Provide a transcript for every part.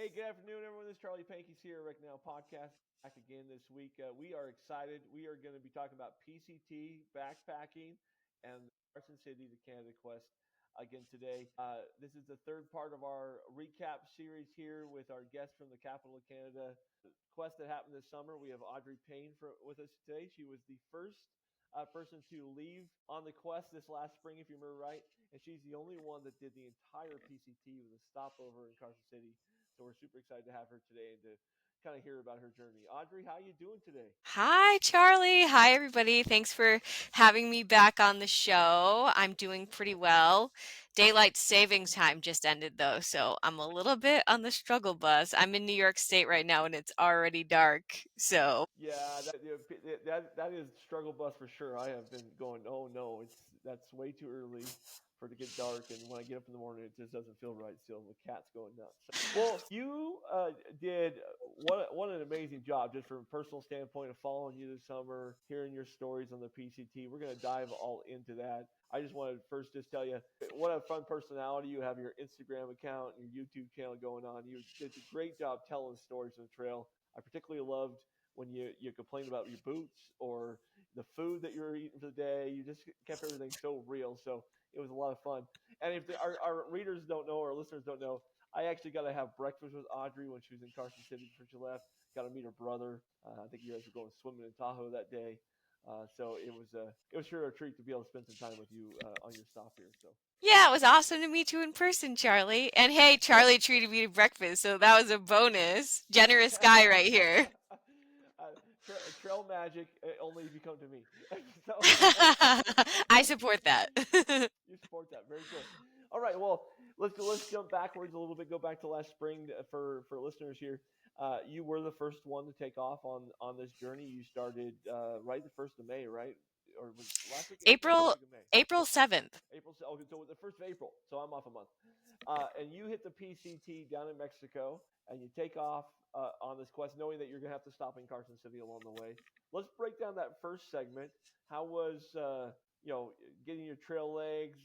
Hey, good afternoon, everyone. This is Charlie Pankey here, right now podcast back again this week. We are excited. We are going to be talking about PCT, backpacking, and Carson City to Canada Quest again today. This is the third part of our recap series here with our guest from the capital of Canada. Quest that happened this summer. We have Audrey Payne with us today. She was the first person to leave on the quest this last spring, if you remember right, and she's the only one that did the entire PCT with a stopover in Carson City. So we're super excited to have her today and to kind of hear about her journey. Audrey, how you doing today? Hi, Charlie. Hi, everybody. Thanks for having me back on the show. I'm doing pretty well. Daylight savings time just ended, though, so I'm a little bit on the struggle bus. I'm in New York State right now, and it's already dark. So, Yeah, that is struggle bus for sure. I have been going, oh no, that's way too early for it to get dark, and when I get up in the morning, it just doesn't feel right. Still, the cat's going nuts. Well, you did what an amazing job, just from a personal standpoint of following you this summer, hearing your stories on the PCT. We're gonna dive all into that. I just wanted to first just tell you what a fun personality you have. Your Instagram account, your YouTube channel going on. You did a great job telling stories on the trail. I particularly loved when you complained about your boots or the food that you were eating for the day. You just kept everything so real. So it was a lot of fun. And if our readers don't know, or listeners don't know, I actually got to have breakfast with Audrey when she was in Carson City before she left. Got to meet her brother. I think you guys were going swimming in Tahoe that day. So it was sure a treat to be able to spend some time with you on your stop here. So yeah, it was awesome to meet you in person, Charlie. And hey, Charlie treated me to breakfast, so that was a bonus. Generous guy right here. trail magic only if you come to me. So I support that. you support that. Very cool. All right. Well, let's jump backwards a little bit. Go back to last spring for listeners here. You were the first one to take off on this journey. You started right the 1st of May, right? Or was last week of April, first April week of May? April 7th. April. Okay, so the 1st of April. So I'm off a month. And you hit the PCT down in Mexico, and you take off on this quest, knowing that you're gonna have to stop in Carson City along the way. Let's break down that first segment. How was getting your trail legs?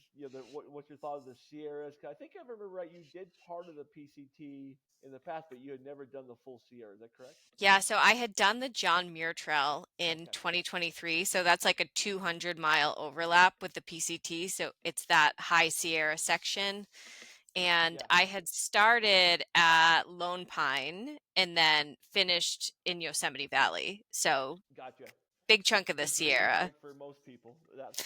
What's your thought of the Sierras? 'Cause I think I remember right. You did part of the PCT in the past, but you had never done the full Sierra. Is that correct? Yeah, so I had done the John Muir Trail in Okay. 2023. So that's like a 200-mile overlap with the PCT. So it's that High Sierra section. And Yeah. I had started at Lone Pine and then finished in Yosemite Valley. So Gotcha. big chunk of the The dream, Sierra. like for most people. That's.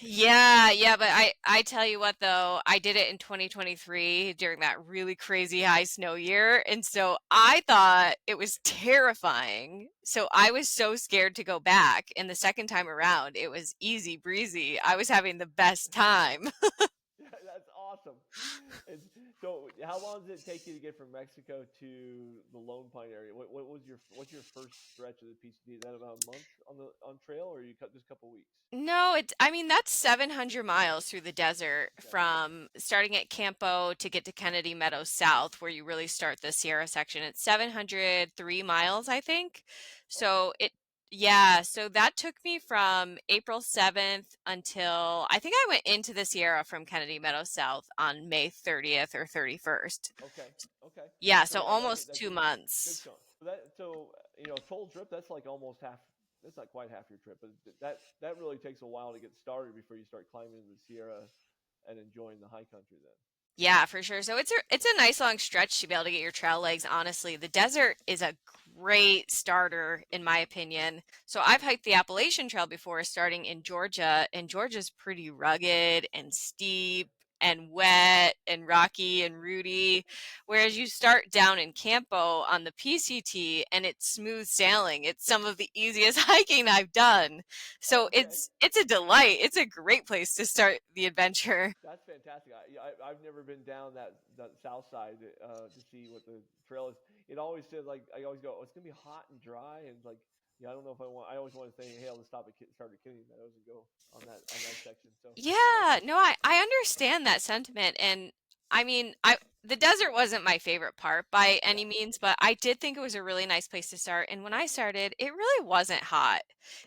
Yeah, but I tell you what though, I did it in 2023 during that really crazy high snow year, and so I thought it was terrifying. So I was so scared to go back, and the second time around, it was easy breezy. I was having the best time. That's awesome. And so, how long did it take you to get from Mexico to the Lone Pine area? What's your first stretch of the PCT? Is that about a month on trail, or you cut just a couple weeks? No, I mean, that's 700 miles through the desert Okay. from starting at Campo to get to Kennedy Meadows South, where you really start the Sierra section. It's 703 miles, I think. Okay. Yeah, so that took me from April 7th until I think I went into the Sierra from Kennedy Meadows South on May 30th or 31st. Okay. Okay. Yeah, So so yeah, almost that two gives you a good months. chunk. Total trip. That's like almost half. That's not quite half your trip, but that really takes a while to get started before you start climbing the Sierra and enjoying the high country. Then. Yeah, for sure. So it's a nice long stretch to be able to get your trail legs. Honestly, the desert is a great starter in my opinion. So I've hiked the Appalachian Trail before, starting in Georgia, and Georgia's pretty rugged and steep and wet and rocky and rooty. Whereas you start down in Campo on the PCT and it's smooth sailing. It's some of the easiest hiking I've done. So Okay. it's a delight. It's a great place to start the adventure. That's fantastic. I've never been down that south side to see what the trail is. It always says like I always go, oh, it's gonna be hot and dry, and like yeah, I don't know if I want. I always want to say, hey, I'll just start at Kennedy Meadows and go on that section. So yeah, Yeah, no, I understand that sentiment. And I mean, the desert wasn't my favorite part by yeah, any means, but I did think it was a really nice place to start. And when I started, it really wasn't hot.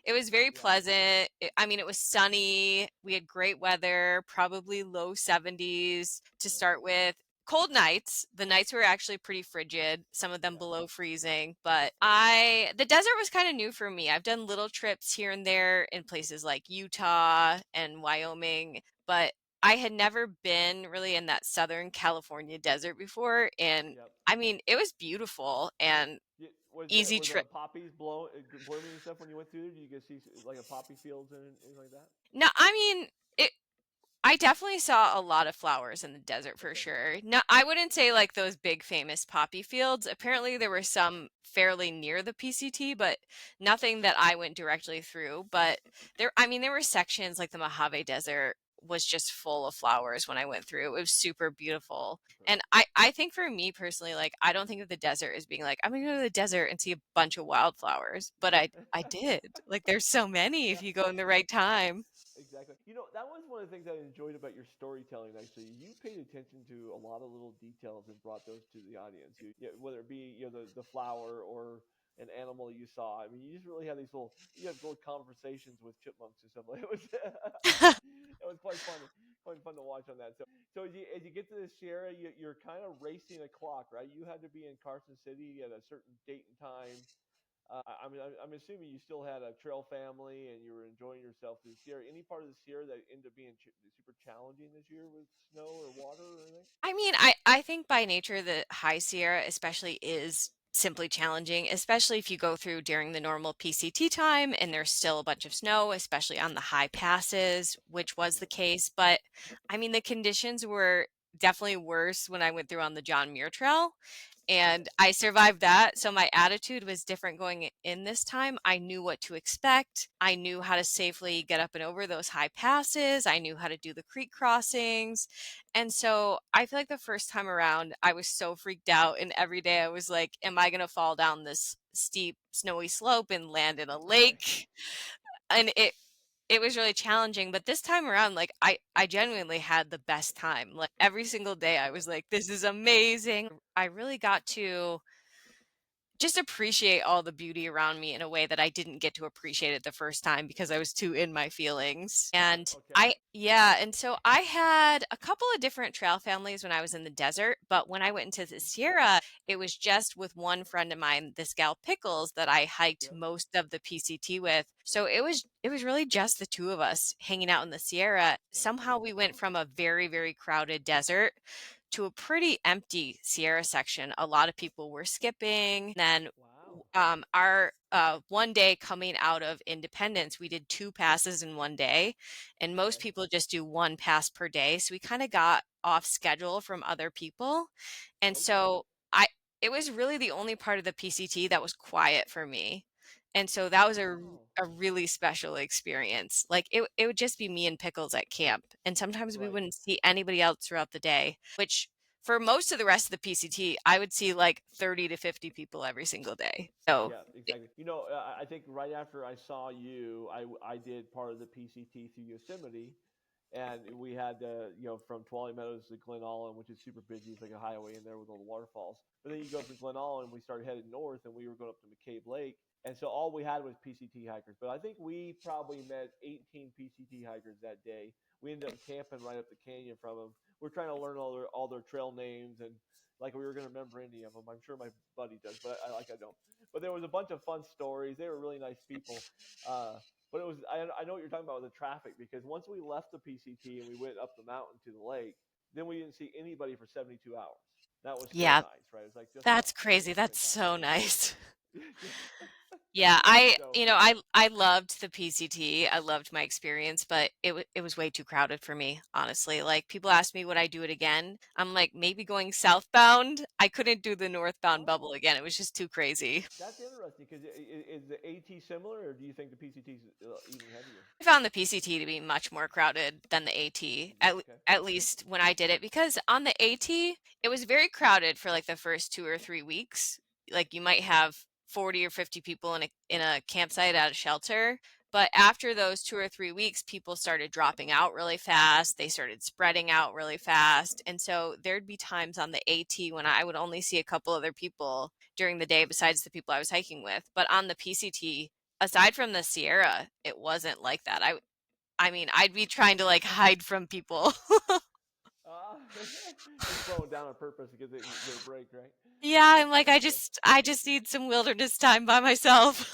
It was very yeah, pleasant. I mean, it was sunny. We had great weather, probably low 70s to start okay, with. cold nights. The nights were actually pretty frigid, some of them Yeah. below freezing, but the desert was kind of new for me. I've done little trips here and there in places like Utah and Wyoming, but I had never been really in that Southern California desert before. And Yep. I mean, it was beautiful and easy Were the trip. poppies blooming and stuff when you went through there? Did you get see like a poppy fields and anything like that? No, I mean, I definitely saw a lot of flowers in the desert for Okay. sure. No, I wouldn't say like those big famous poppy fields. Apparently, there were some fairly near the PCT, but nothing that I went directly through. But I mean, there were sections like the Mojave Desert was just full of flowers when I went through. It was super beautiful. Okay. And I think for me personally, like I don't think of the desert as being like I'm gonna go to the desert and see a bunch of wildflowers, but I did. Like there's so many Yeah. if you go in the right time. Exactly. That was one of the things I enjoyed about your storytelling. Actually, you paid attention to a lot of little details and brought those to the audience. Whether it be the flower or an animal you saw. I mean, you just really had you had little conversations with chipmunks and stuff like it was. It was quite fun to watch on that. So as you get to the Sierra, you're kind of racing a clock, right? You had to be in Carson City at a certain date and time. I mean, I'm assuming you still had a trail family and you were enjoying yourself through the Sierra. Any part of the Sierra that ended up being super challenging this year with snow or water or anything? I mean, I think by nature the high Sierra especially is simply challenging, especially if you go through during the normal PCT time and there's still a bunch of snow, especially on the high passes, which was the Yeah. case. But I mean, the conditions were definitely worse when I went through on the John Muir Trail. Okay. And I survived that. So my attitude was different going in this time. I knew what to expect. I knew how to safely get up and over those high passes. I knew how to do the creek crossings. And so I feel like the first time around, I was so freaked out. And every day I was like, am I going to fall down this steep, snowy slope and land in a lake? And it was really challenging, but this time around, like I genuinely had the best time. Like every single day I was like, this is amazing. I really got to just appreciate all the beauty around me in a way that I didn't get to appreciate it the first time because I was too in my feelings. And Okay. yeah, and so I had a couple of different trail families when I was in the desert, but when I went into the Hmm. Sierra, it was just with one friend of mine, this gal Pickles, that I hiked Yep. most of the PCT with. So it was really just the two of us hanging out in the Sierra. That's Somehow cool. we went from a very, very crowded desert to a pretty empty Sierra section. A lot of people were skipping. Then Wow. our one day coming out of Independence, we did two passes in one day, and most Okay. people just do one pass per day. So we kind of got off schedule from other people, and Okay. so I it was really the only part of the PCT that was quiet for me. And so that was Wow. a really special experience. Like it would just be me and Pickles at camp. And sometimes we Right. wouldn't see anybody else throughout the day, which for most of the rest of the PCT, I would see like 30 to 50 people every single day. So, Yeah, exactly. I think right after I saw you, I did part of the PCT through Yosemite, and we had from Tuolumne Meadows to Glen Allen, which is super busy. It's like a highway in there with all the waterfalls. But then you go up to Glen Allen, and we started heading north, and we were going up to McCabe Lake, and so all we had was PCT hikers. But I think we probably met 18 PCT hikers that day. We ended up camping right up the canyon from them. We're trying to learn all their trail names and like we were going to remember any of them. I'm sure my buddy does, but I don't. But there was a bunch of fun stories. They were really nice people. But it was I know what you're talking about with the traffic because once we left the PCT and we went up the mountain to the lake, then we didn't see anybody for 72 hours. That was so yeah, nice, right? It was like just that's us. It crazy. was That's so fantastic. nice. Yeah. Yeah, So I loved the PCT. I loved my experience, but it was way too crowded for me, honestly. Like people ask me would I do it again? I'm like maybe going southbound. I couldn't do the northbound bubble oh, again. It was just too crazy. that's interesting because is the AT similar, or do you think the PCT is even heavier? I found the PCT to be much more crowded than the AT, Okay. at least when I did it, because on the AT, it was very crowded for like the first 2 or 3 weeks. Like you might have 40 or 50 people in a campsite at a shelter. But after those 2 or 3 weeks, people started dropping out really fast. They started spreading out really fast. And so there'd be times on the AT when I would only see a couple other people during the day besides the people I was hiking with. But on the PCT, aside from the Sierra, it wasn't like that. I mean, I'd be trying to like hide from people. Just slow it down on purpose to get a break, right? Yeah, I'm like, That's I just need some wilderness time by myself.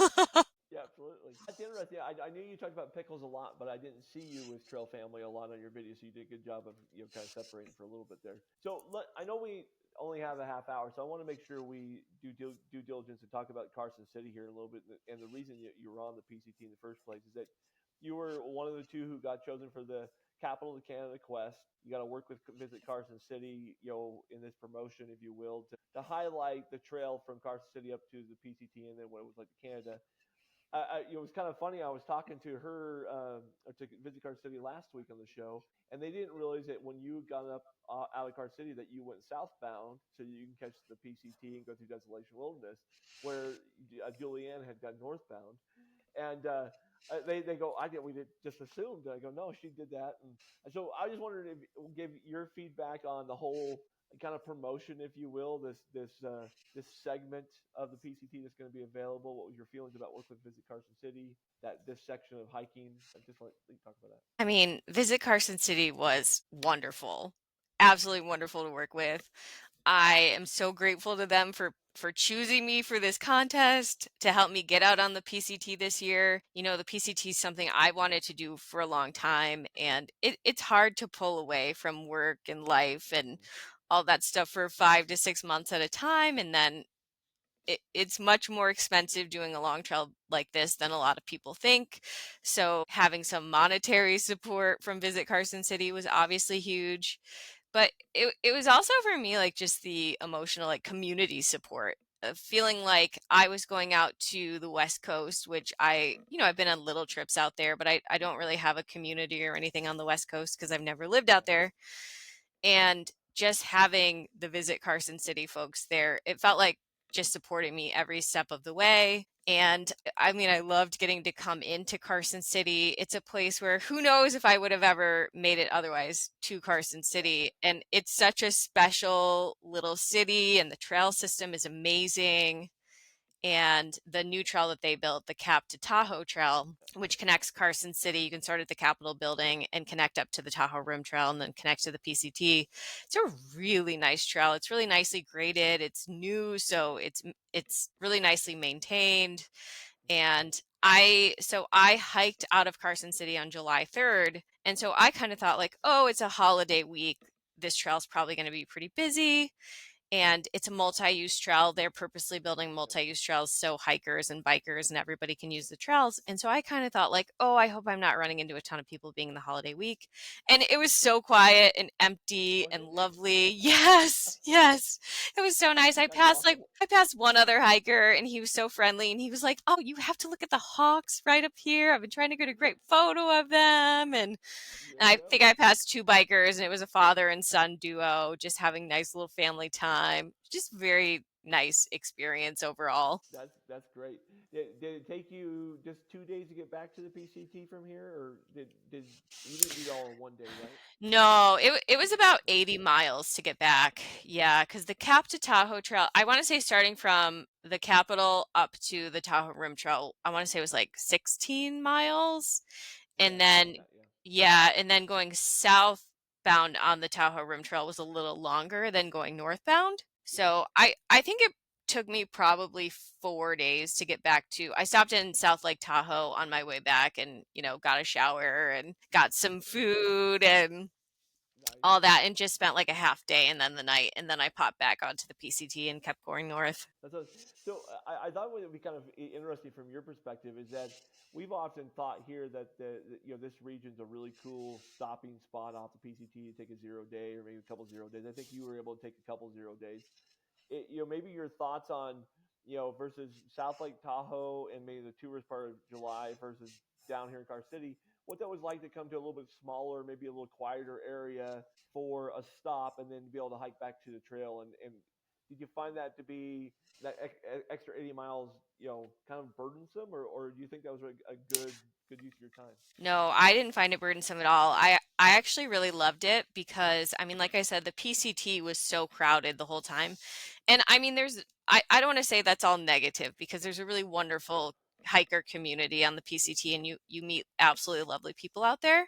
yeah, absolutely. That's interesting. Yeah, I knew you talked about pickles a lot, but I didn't see you with Trail Family a lot on your videos. So you did a good job of kind of separating for a little bit there. So I know we only have a half hour, so I want to make sure we do due diligence and talk about Carson City here in a little bit. And the reason you were on the PCT in the first place is that you were one of the two who got chosen for the Capital of Canada Quest. You got to work with Visit Carson City, in this promotion, if you will, to highlight the trail from Carson City up to the PCT and then what it was like to Canada. It was kind of funny. I was talking to her to Visit Carson City last week on the show, and they didn't realize that when you got up out of Carson City that you went southbound so you can catch the PCT and go through Desolation Wilderness, where Julianne had gone northbound. And they go, we did just assumed. And I go, no, she did that. And so I just wondered if give your feedback on the whole kind of promotion, if you will, this segment of the PCT that's going to be available. What was your feelings about work with Visit Carson City? This section of hiking. I just want to talk about that. I mean, Visit Carson City was wonderful, absolutely wonderful to work with. I am so grateful to them for choosing me for this contest to help me get out on the PCT this year. The PCT is something I wanted to do for a long time, and it's hard to pull away from work and life and all that stuff for 5 to 6 months at a time, and then it's much more expensive doing a long trail like this than a lot of people think. So having some monetary support from Visit Carson City was obviously huge. But it was also for me like just the emotional like community support of feeling like I was going out to the West Coast, which I've been on little trips out there, but I don't really have a community or anything on the West Coast because I've never lived out there. And just having the Visit Carson City folks there, it felt like just supporting me every step of the way. And I mean, I loved getting to come into Carson City. It's a place where who knows if I would have ever made it otherwise to Carson City. And it's such a special little city, and the trail system is amazing. And the new trail that they built, the Cap to Tahoe Trail, which connects Carson City, you can start at the Capitol building and connect up to the Tahoe Rim Trail and then connect to the PCT. It's a really nice trail. It's really nicely graded. It's new, so it's really nicely maintained. And I hiked out of Carson City on July 3rd. And so I kind of thought like, oh, it's a holiday week. This trail's probably going to be pretty busy. And it's a multi-use trail. They're purposely building multi-use trails so hikers and bikers and everybody can use the trails. And so I kind of thought like, oh, I hope I'm not running into a ton of people being the holiday week. And it was so quiet and empty and lovely. Yes, yes. It was so nice. I passed one other hiker and he was so friendly and he was like, oh, you have to look at the hawks right up here. I've been trying to get a great photo of them. And I think I passed 2 bikers, and it was a father and son duo, just having nice little family time. Just very nice experience overall. That's great. Did it take you just 2 days to get back to the PCT from here, or did you didn't do it all in one day, right? No, it was about 80 miles to get back. Yeah, because the Cap to Tahoe Trail, I want to say starting from the Capitol up to the Tahoe Rim Trail, I want to say it was like 16 miles. And then, yeah, and then going southbound on the Tahoe Rim Trail was a little longer than going northbound. So I think it took me probably 4 days to get back to. I stopped in South Lake Tahoe on my way back and, got a shower and got some food and all that and just spent like a half day and then the night. And then I popped back onto the PCT and kept going north. So I thought what would be kind of interesting from your perspective is that we've often thought here that this region's a really cool stopping spot off the PCT to take a 0 day or maybe a couple 0 days. I think you were able to take a couple 0 days. Maybe your thoughts on versus South Lake Tahoe and maybe the tourist part of July versus down here in Carson City, what that was like to come to a little bit smaller, maybe a little quieter area for a stop and then be able to hike back to the trail. And did you find that to be that extra 80 miles, kind of burdensome, or do you think that was a good use of your time? No, I didn't find it burdensome at all. I actually really loved it because, I mean, like I said, the PCT was so crowded the whole time. And I mean, I don't want to say that's all negative because there's a really wonderful hiker community on the PCT and you meet absolutely lovely people out there.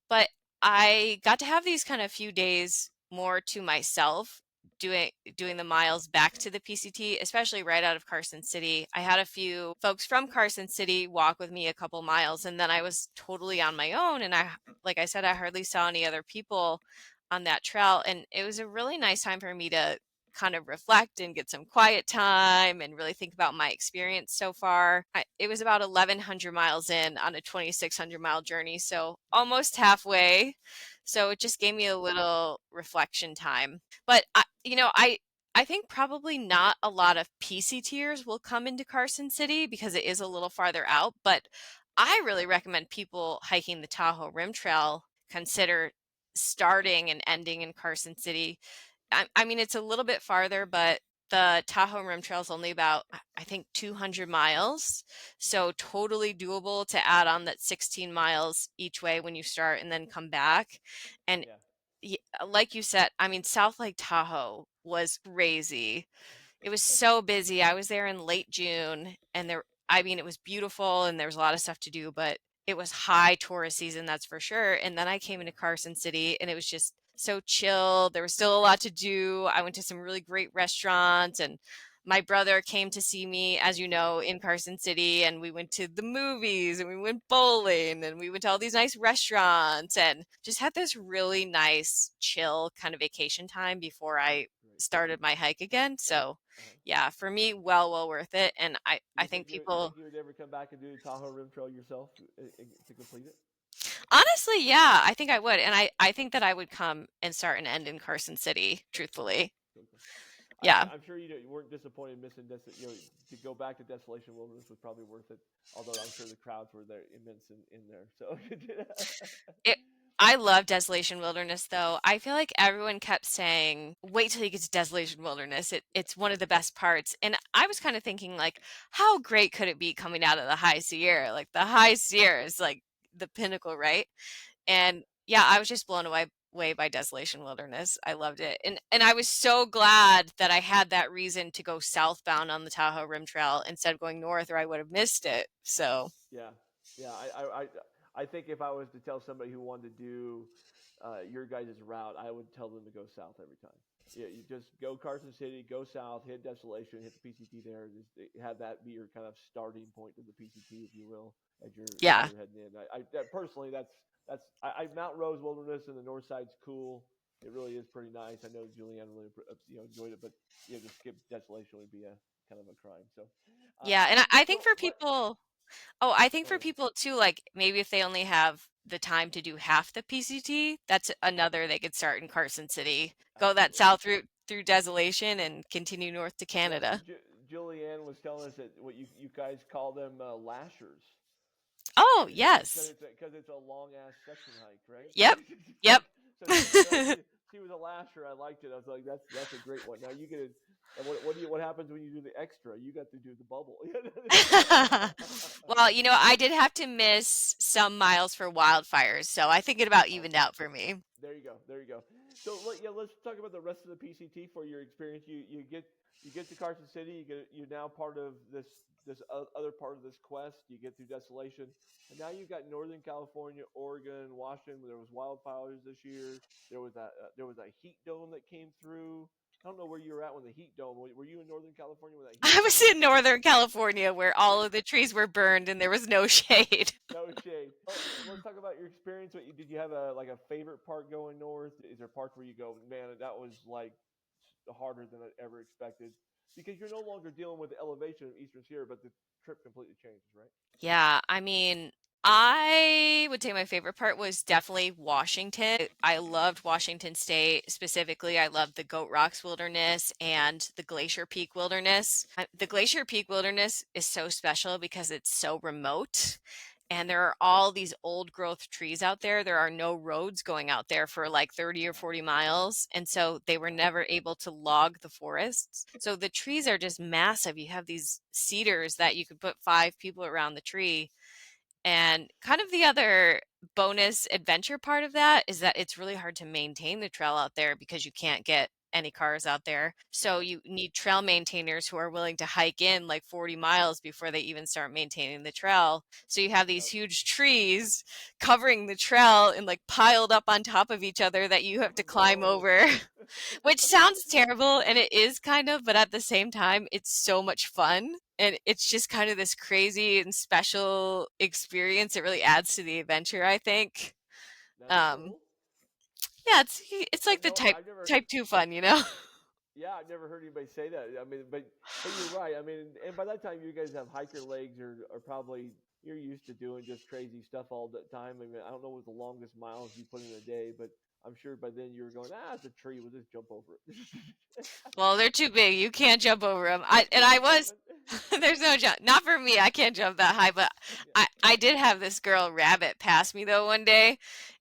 But I got to have these kind of few days more to myself doing the miles back to the PCT, especially right out of Carson City. I had a few folks from Carson City walk with me a couple miles, and then I was totally on my own. And like I said, I hardly saw any other people on that trail. And it was a really nice time for me to kind of reflect and get some quiet time and really think about my experience so far. It was about 1,100 miles in on a 2,600-mile journey, so almost halfway. So it just gave me a little reflection time. But I think probably not a lot of PCTers will come into Carson City because it is a little farther out. But I really recommend people hiking the Tahoe Rim Trail consider starting and ending in Carson City. I mean, it's a little bit farther, but the Tahoe Rim Trail is only about, I think, 200 miles. So totally doable to add on that 16 miles each way when you start and then come back. And Yeah. like you said, I mean, South Lake Tahoe was crazy. It was so busy. I was there in late June, and I mean, it was beautiful and there was a lot of stuff to do, but it was high tourist season, that's for sure. And then I came into Carson City and it was just so chill. There was still a lot to do. I went to some really great restaurants, and my brother came to see me, as you know, in Carson City, and we went to the movies and we went bowling and we went to all these nice restaurants and just had this really nice, chill kind of vacation time before I Great. started my hike again. So Uh-huh. yeah, for me, well worth it. And I think You think people, you would ever come back and do the Tahoe Rim Trail yourself to complete it? honestly, yeah, I think I would. And I think that I would come and start and end in Carson City, Cool. truthfully. Cool. Cool. Yeah. I'm sure you weren't disappointed missing to go back to Desolation Wilderness was probably worth it. Although I'm sure the crowds were there immense in there. So It, I love Desolation Wilderness, though. I feel like everyone kept saying, wait till you get to Desolation Wilderness. It's one of the best parts. And I was kind of thinking, like, how great could it be coming out of the High Sierra? Like, the High Sierra is like the pinnacle, right? And yeah, I was just blown away by Desolation Wilderness. I loved it. And I was so glad that I had that reason to go southbound on the Tahoe Rim Trail instead of going north, or I would have missed it. So, yeah, yeah. I think if I was to tell somebody who wanted to do your guys' route, I would tell them to go south every time. Yeah, you just go Carson City, go south, hit Desolation, hit the PCT there. Just have that be your kind of starting point to the PCT, if you will, as yeah. you're heading in. Personally, Mount Rose Wilderness and the north side's cool. It really is pretty nice. I know Julianne really enjoyed it, but to skip Desolation would be a kind of a crime. So, Yeah, and I think so for what? people, oh, I think Go for ahead. people too, like maybe if they only have the time to do half the PCT, that's another they could start in Carson City. Go that Absolutely. south route through Desolation and continue north to Yeah, Canada. Julianne was telling us that what you guys call them lashers. Oh, Because yes. it's a long ass section hike, right? Yep. Yep. So she was a lasher. I liked it. I was like, that's a great one. Now you get it. And what happens when you do the extra? You got to do the bubble. Well, I did have to miss some miles for wildfires, so I think it about evened Okay. out for me. There you go. There you go. So let's talk about the rest of the PCT for your experience. You get to Carson City. You're now part of this other part of this quest. You get through Desolation, and now you've got Northern California, Oregon, Washington. There was wildfires this year. There was a heat dome that came through. I don't know where you were at when the heat dome. Were you in Northern California when that heat I dome was came in through? Northern California where all of the trees were burned and there was no shade. No shade. Oh, let's talk about your experience. Did you have a favorite part going north? Is there parts where you go, man, that was like harder than I ever expected? Because you're no longer dealing with the elevation of Eastern Sierra, but the trip completely changes, right? Yeah, I mean, I would say my favorite part was definitely Washington. I loved Washington State specifically. I loved the Goat Rocks Wilderness and the Glacier Peak Wilderness. The Glacier Peak Wilderness is so special because it's so remote. And there are all these old growth trees out there. There are no roads going out there for like 30 or 40 miles. And so they were never able to log the forests. So the trees are just massive. You have these cedars that you could put 5 people around the tree. And kind of the other bonus adventure part of that is that it's really hard to maintain the trail out there because you can't get any cars out there. So you need trail maintainers who are willing to hike in like 40 miles before they even start maintaining the trail. So you have these huge trees covering the trail and like piled up on top of each other that you have to climb over, which sounds terrible, and it is kind of, but at the same time, it's so much fun. And it's just kind of this crazy and special experience. It really adds to the adventure, I think. That's Um, cool. yeah, it's like the No, type I've never. type 2 fun, you know? Yeah, I've never heard anybody say that. I mean, but you're right. I mean, and by that time you guys have hiker legs, or probably you're used to doing just crazy stuff all the time. I mean, I don't know what the longest miles you put in a day, but I'm sure by then you were going, it's a tree, we'll just jump over it. Well, they're too big. You can't jump over them. Can't I keep was jumping. there's no jump. Not for me. I can't jump that high, but I did have this girl Rabbit pass me though one day,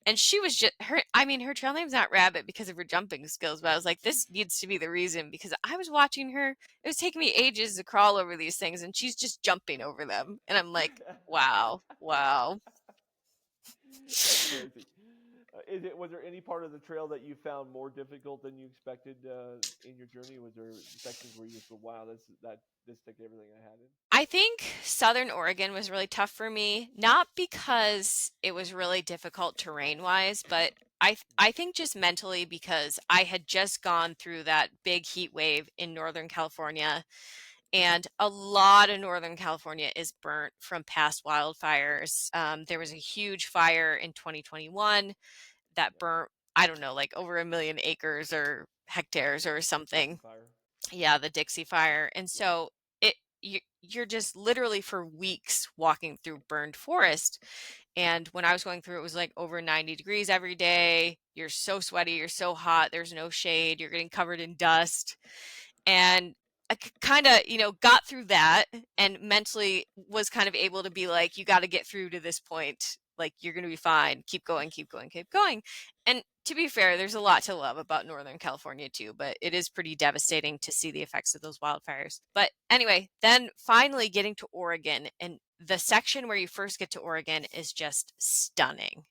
and she was just her. I mean, her trail name's not Rabbit because of her jumping skills, but I was like, this needs to be the reason because I was watching her. It was taking me ages to crawl over these things, and she's just jumping over them, and I'm like, wow, wow. That's crazy. Was there any part of the trail that you found more difficult than you expected in your journey? Was there sections where you just go, "Wow, this took everything I had in"? I think Southern Oregon was really tough for me, not because it was really difficult terrain wise, but I think just mentally because I had just gone through that big heat wave in Northern California, and a lot of Northern California is burnt from past wildfires. There was a huge fire in 2021 that Yep. burnt, I don't know, like over 1 million acres or hectares or Dixie something. Fire. Yeah, the Dixie Fire. And Yep. so you're just literally for weeks walking through burned forest. And when I was going through, it was like over 90 degrees every day. You're so sweaty, you're so hot, there's no shade, you're getting covered in dust. And I kind of, got through that and mentally was kind of able to be like, you got to get through to this point. Like, you're going to be fine. Keep going, keep going, keep going. And to be fair, there's a lot to love about Northern California too, but it is pretty devastating to see the effects of those wildfires. But anyway, then finally getting to Oregon, and the section where you first get to Oregon is just stunning,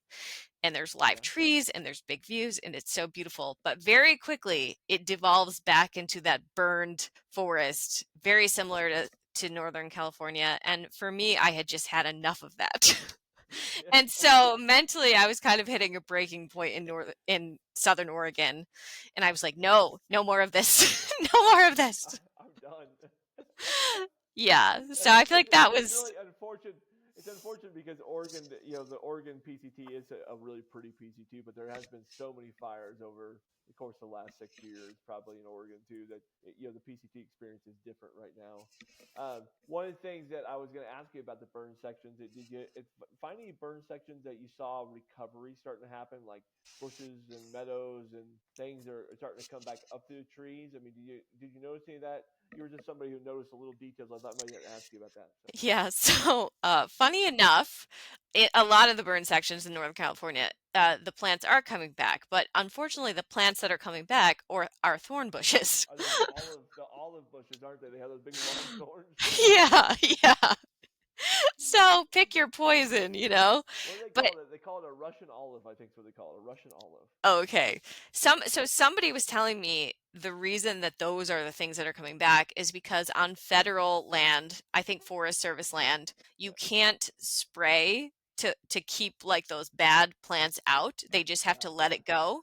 and there's live Okay. trees and there's big views and it's so beautiful. But very quickly it devolves back into that burned forest, very similar to Northern California. And for me, I had just had enough of that. And so mentally I was kind of hitting a breaking point in Southern Oregon. And I was like, no more of this. No more of this. I'm done. Yeah. So I feel like that It's was, really unfortunate. It's unfortunate because Oregon, the Oregon PCT is a really pretty PCT, but there has been so many fires over the course of the last 6 years, probably in Oregon too, that the PCT experience is different right now. One of the things that I was going to ask you about the burn sections, did you find any burn sections that you saw recovery starting to happen, like bushes and meadows and things are starting to come back up through the trees? I mean, did you notice any of that? You were just somebody who noticed a little details. I thought I might ask you about that. So. yeah. So funny enough, a lot of the burn sections in Northern California, the plants are coming back, but unfortunately, the plants that are coming back are thorn bushes. Are they the olive bushes, aren't they? They have those big long thorns. Yeah, yeah. So pick your poison, you know. What do they But call it? They call it a Russian olive, I think is what they call it, a Russian olive. okay. So somebody was telling me the reason that those are the things that are coming back is because on federal land, I think Forest Service land, you Yep. can't spray to keep like those bad plants out. They just have to let it go.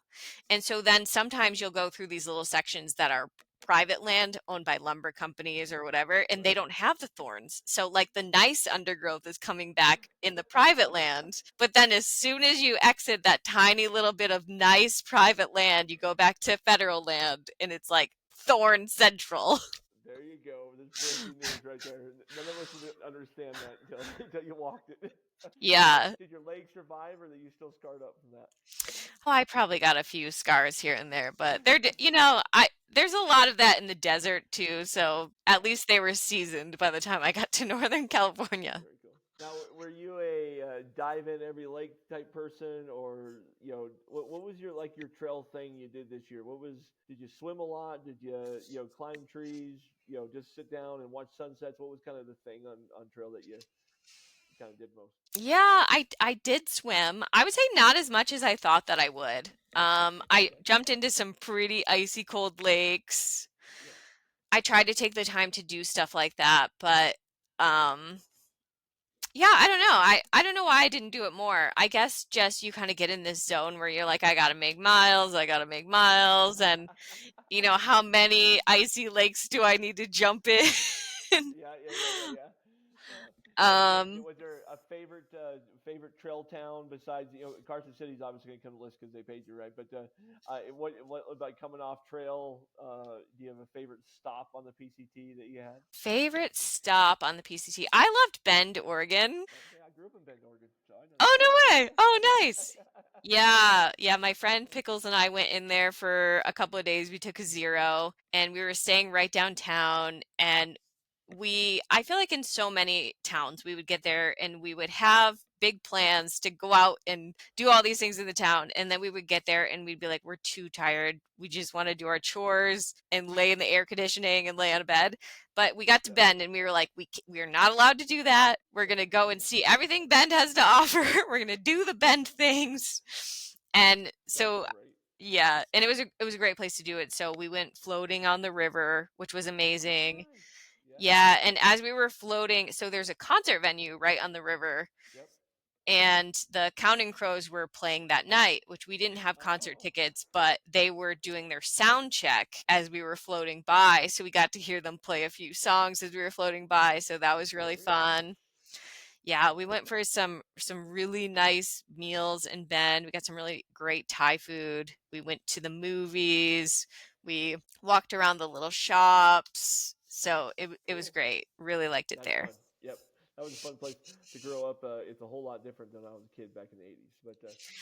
And so then sometimes you'll go through these little sections that are private land owned by lumber companies or whatever, and they Right. don't have the thorns. So like the nice undergrowth is coming back in the private land, but then as soon as you exit that tiny little bit of nice private land, you go back to federal land and it's like thorn central. There you go. There's breaking news right there. None of us would understand that until you walked it. Yeah. Did your legs survive, or are you still scarred up from that? Oh, I probably got a few scars here and there, but I there's a lot of that in the desert too, so at least they were seasoned by the time I got to Northern California. Very cool. Now, were you a dive in every lake type person, or what was your trail thing you did this year? Did you swim a lot? Did you climb trees? Just sit down and watch sunsets? What was kind of the thing on trail that you kind of did most? Yeah, I did swim. I would say not as much as I thought that I would. I Okay. jumped into some pretty icy cold lakes. Yeah. I tried to take the time to do stuff like that, but um yeah, I don't know. I don't know why I didn't do it more. I guess just you kind of get in this zone where you're like, I gotta make miles, and how many icy lakes do I need to jump in? Yeah, yeah, yeah, yeah, yeah. um, Was there a favorite trail town besides Carson City's obviously gonna come to the list because they paid you, right? But what like coming off trail? Do you have a favorite stop on the PCT that you had? Favorite stop on the PCT. I loved Bend, Oregon. Okay, I grew up in Bend, Oregon, so I know Oh, that. no way. Oh, nice. Yeah, yeah, my friend Pickles and I went in there for a couple of days. We took a zero and we were staying right downtown, and I feel like in so many towns we would get there and we would have big plans to go out and do all these things in the town, and then we would get there and we'd be like, we're too tired. We just want to do our chores and lay in the air conditioning and lay on a bed. But we got to Yeah, Bend and we were like, we are not allowed to do that. We're gonna go and see everything Bend has to offer. We're gonna do the Bend things. And that's so great. yeah, and it was a great place to do it. So we went floating on the river, which was Oh, amazing. nice. Yeah. Yeah, and as we were floating, so there's a concert venue right on the river, Yep. and the Counting Crows were playing that night, which we didn't have concert Oh, tickets, but they were doing their sound check as we were floating by, so we got to hear them play a few songs as we were floating by, so that was really very nice. fun. Yeah, we went for some really nice meals in Bend. We got some really great Thai food. We went to the movies. We walked around the little shops. So it was Cool. great. Really liked it That's there. fun. Yep. That was a fun place to grow up. It's a whole lot different than I was a kid back in the '80s, but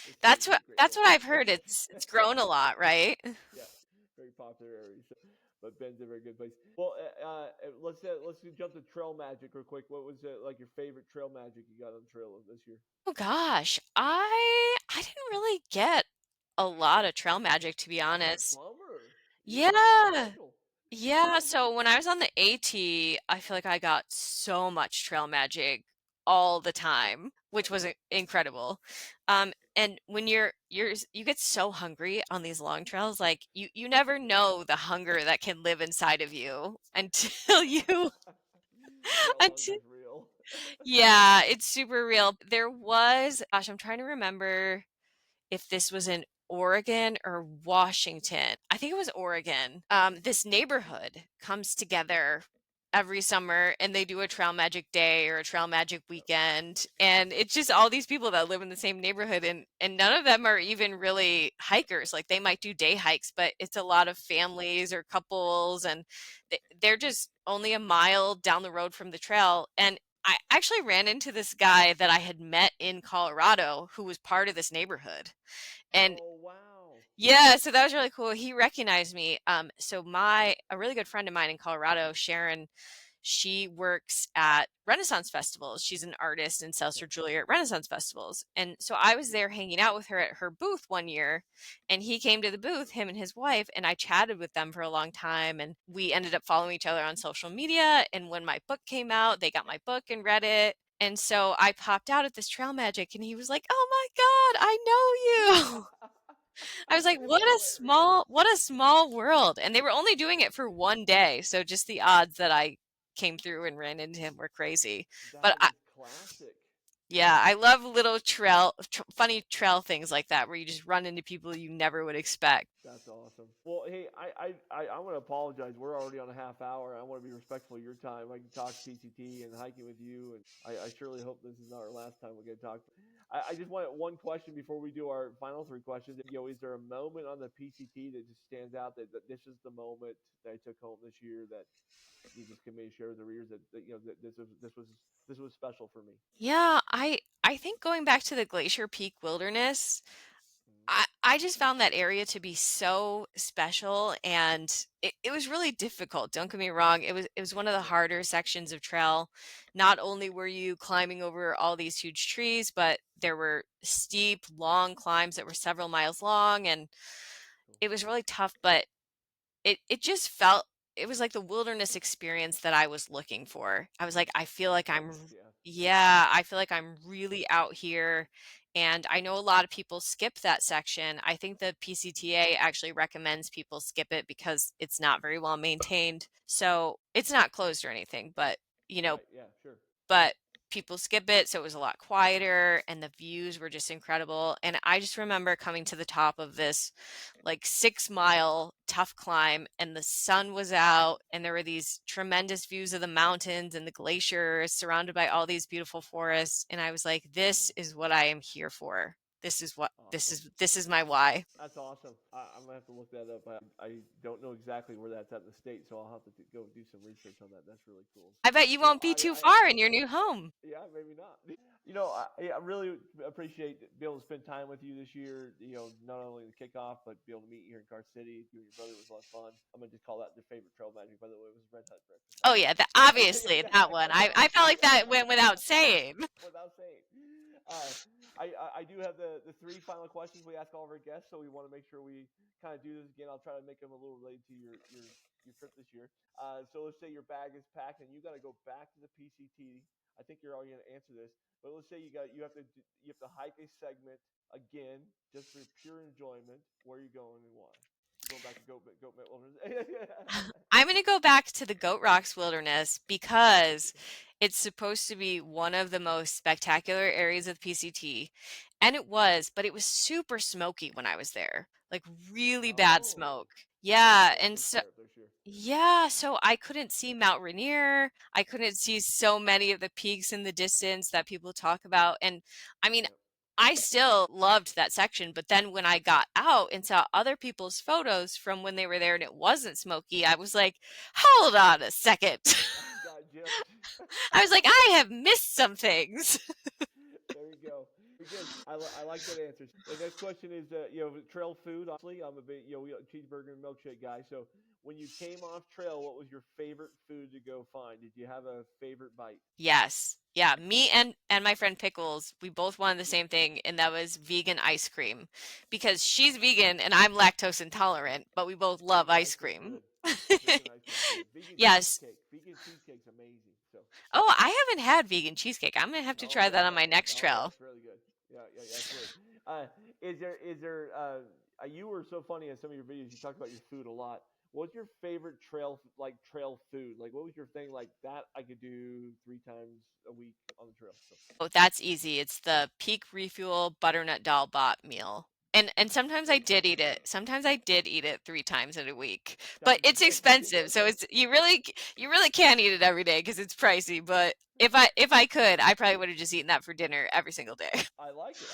it's still a That's what great, great that's place. what I've heard. It's grown a lot, right? Yeah, very popular area. So, but Ben's a very good place. Well, let's jump to trail magic real quick. What was like your favorite trail magic you got on the trail this year? Oh gosh, I didn't really get a lot of trail magic, to be Oh, honest. bummer. You missed out on the Yeah. special. Yeah, so when I was on the AT, I feel like I got so much trail magic all the time, which was incredible. And when you get so hungry on these long trails, like you never know the hunger that can live inside of you until you Trail until hunger's real. yeah, it's super real. There was, gosh, I'm trying to remember if this was in Oregon or Washington. I think it was Oregon. This neighborhood comes together every summer and they do a trail magic day or a trail magic Yep. weekend, and it's just all these people that live in the same neighborhood, and none of them are even really hikers. Like they might do day hikes, but it's a lot of families or couples, and they're just only a mile down the road from the trail. And I actually ran into this guy that I had met in Colorado who was part of this neighborhood. And Oh wow. yeah, so that was really cool. He recognized me. So a really good friend of mine in Colorado, Sharon, she works at Renaissance festivals. She's an artist and sells Okay. her jewelry at Renaissance festivals. And so I was there hanging out with her at her booth one year, and he came to the booth, him and his wife, and I chatted with them for a long time, and we ended up following each other on social media. And when my book came out, they got my book and read it. And so I popped out at this trail magic and he was like, "Oh my God, I know you." I was like, That's hilarious. what a small world. And they were only doing it for one day. So just the odds that I came through and ran into him were crazy. But That is classic. yeah, I love little funny trail things like that where you just run into people you never would expect. That's awesome. Well, hey, I want to apologize. We're already on a half hour. I want to be respectful of your time. I can talk PCT and hiking with you, and I surely hope this is not our last time we get to talk. I just want one question before we do our final three questions. Is there a moment on the PCT that just stands out that this is the moment that I took home this year that you just can maybe share with the readers that this was special for me? Yeah, I think going back to the Glacier Peak Wilderness, Mhm. I just found that area to be so special, and it was really difficult. Don't get me wrong. It was one of the Yep. harder sections of trail. Not only were you climbing over all these huge trees, but there were steep, long climbs that were several miles long, and Cool. it was really tough, but it just felt it was like the wilderness experience that I was looking for. I was like, I feel like Independence, yeah. yeah, I feel like I'm really out here. And I know a lot of people skip that section. I think the PCTA actually recommends people skip it because it's not very well maintained. So it's not closed or anything, but you know, Right, yeah, sure. but people skip it, so it was a lot quieter and the views were just incredible. And I just remember coming to the top of this like 6 mile tough climb, and the sun was out, and there were these tremendous views of the mountains and the glaciers surrounded by all these beautiful forests. And I was like, this Hmm. is what I am here for. This is what Awesome. this is my why. That's awesome. I'm gonna have to look that up. I don't know exactly where that's at in the state, so I'll have to go do some research on that. That's really cool. I bet you You know, won't be too far in your new home. yeah, maybe not. You know, I really appreciate being able to spend time with you this year. You know, not only the kickoff, but be able to meet you here in Carson City. You and your brother was a lot of fun. I'm gonna just call that your favorite trail magic. By the way, it was Red Hut breakfast. Oh yeah, obviously that one. I felt like that went without saying. Without saying. Uh, I do have the three final questions we ask all of our guests, so we want to make sure we kind of do this again. I'll try to make them a little related to your trip this year. So let's say your bag is packed and you got to go back to the PCT. I think you're already going to answer this, but let's say you have to hike a segment again just for pure enjoyment. Where are you going and why? Going back to Goat Wilderness. I'm going to go back to the Goat Rocks Wilderness because it's supposed to be one of the most spectacular areas of PCT. And it was, but it was super smoky when I was there. Like really bad Oh, smoke. Yeah, yeah, and it's so fire up this year. yeah, so I couldn't see Mount Rainier. I couldn't see so many of the peaks in the distance that people talk about. And I mean, Yep. I still loved that section, but then when I got out and saw other people's photos from when they were there and it wasn't smoky, I was like, hold on a second. Got gypped. I was like, I have missed some things. There you go. Very good. I like that answer. The next question is, trail food. Obviously, I'm a big, cheeseburger and milkshake guy. So, when you came off trail, what was your favorite food to go find? Did you have a favorite bite? Yes. Yeah, me and my friend Pickles, we both wanted the same thing, and that was vegan ice cream. Because she's vegan and I'm lactose intolerant, but we both love Vegan ice ice cream, cream. good. Vegan ice cream, good. Vegan Yes. cheesecake. Vegan cheesecake's amazing. So, Oh, I haven't had vegan cheesecake. I'm gonna have to oh try that yeah, on my next oh yeah, trail. it's really good. Yeah, yeah, yeah, absolutely. Is there you were so funny in some of your videos. You talked about your food a lot. What's your favorite trail food? Like, what was your thing like that I could do 3 times a week on the trail? So, Oh, that's easy. It's the Peak Refuel butternut dal bot meal. And sometimes I did eat it. Sometimes I did eat it 3 times in a week. But sounds it's good. expensive, so it's you really can't eat it every day because it's pricey. But if I could, I probably would have just eaten that for dinner every single day. I like it.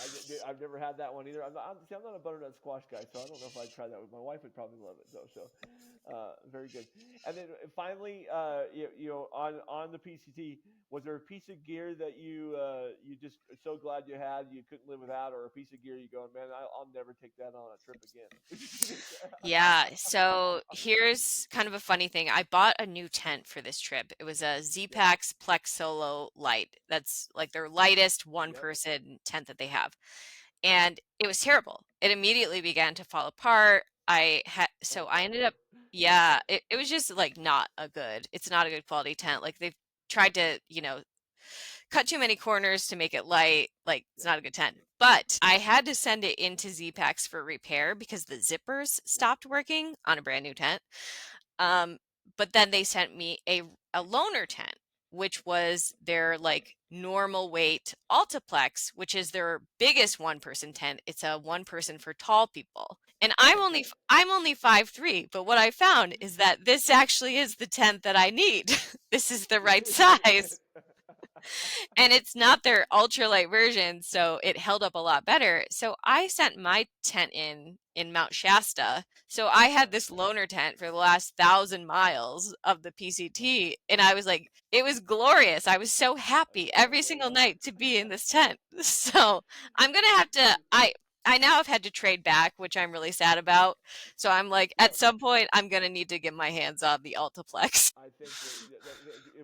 I've never had that one either. I'm not a butternut squash guy, so I don't know if I'd try that with my wife. Would probably love it though. So, very good. And then finally, on the PCT, was there a piece of gear that you just are so glad you had you couldn't live without, or a piece of gear you going, man, I'll never take that on a trip again? Yeah, so here's kind of a funny thing. I bought a new tent for this trip. It was a Yep. Z-Packs Plex Solo Light. That's like their lightest one Yep. person tent that they have. And it was terrible. It immediately began to fall apart. So I ended Oh. up, yeah, it was just like it's not a good quality tent. Like they've tried to, cut too many corners to make it light. Like it's Yep. not a good tent. But I had to send it into Z-Packs for repair because the zippers Yep. stopped working on a brand new tent. Um, but then they sent me a loaner tent, which was their like normal weight Altaplex, which is their biggest one person tent. It's a one person for tall people. And Okay. I'm only 5'3", but what I found is that this actually is the tent that I need. This is the right size. And it's not their ultralight version, so it held up a lot better. So I sent my tent in Mount Shasta. So I had Okay. this loaner tent for the last 1,000 miles of the PCT, and I was like, it was glorious. I was so happy every Oh single yeah. night to be in this tent. So I'm gonna have to. I now have had to trade back, which I'm really sad about. So I'm like, at Yep. some point, I'm gonna need to get my hands on the Altaplex. I think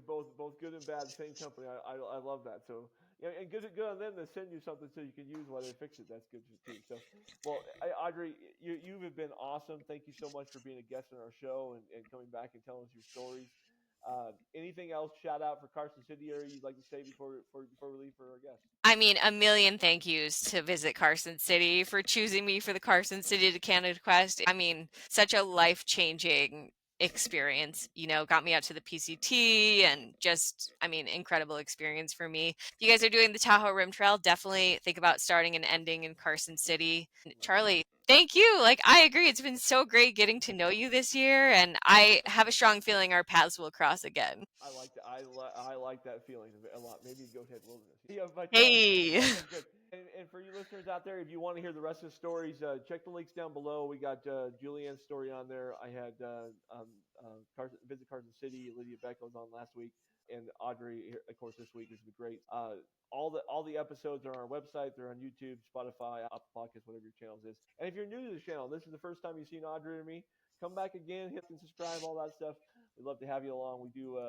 both good and bad, same company. I love that. So and good on them to send you something so you can use while they fix it. That's good too. So, well, Audrey, you have been awesome. Thank you so much for being a guest on our show and coming back and telling us your stories. Anything else? Shout out for Carson City area you'd like to say before we leave for our guests? I mean, a million thank yous to Visit Carson City for choosing me for the Carson City to Canada Quest. I mean, such a life-changing experience, got me out to the PCT and just, I mean, incredible experience for me. If you guys are doing the Tahoe Rim Trail, definitely think about starting and ending in Carson City. Charlie, thank you. Like, I agree. It's been so great getting to know you this year, and I have a strong feeling our paths will cross again. I like that. I like that feeling a lot. Maybe go ahead, wilderness. Yeah, but, Hey. good. And for you listeners out there, if you want to hear the rest of the stories, check the links down below. We got Julianne's story on there. I had Visit Carson City. Lydia Beck was on last week, and Audrey, of course, this week has been great. All the episodes are on our website. They're on YouTube, Spotify, Apple Podcasts, whatever your channels is. And if you're new to the channel, this is the first time you've seen Audrey or me, come back again, hit and subscribe, all that stuff. We'd love to have you along. We do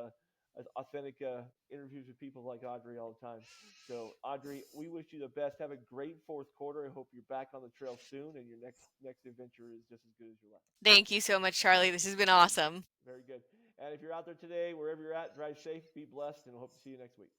authentic interviews with people like Audrey all the time. So, Audrey, we wish you the best. Have a great fourth quarter. I hope you're back on the trail soon, and your next adventure is just as good as your last. Thank you so much, Charlie. This has been awesome. Very good. And if you're out there today, wherever you're at, drive safe, be blessed, and I hope to see you next week.